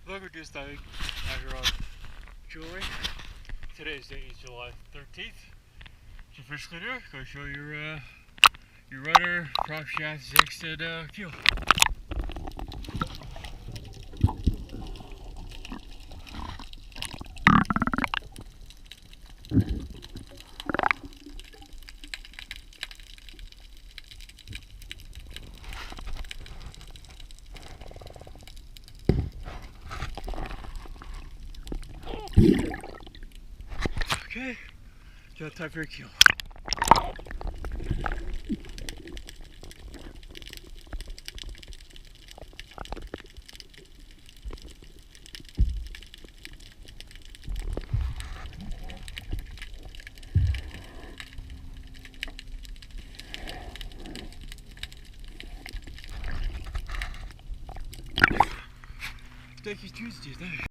Welcome to Diving. I'm your Julie. Today's date is July 13th. It's your first video. Go show your rudder, prop shaft, zigs, and keel. Okay, now time for your keel. Thank you, Tuesday.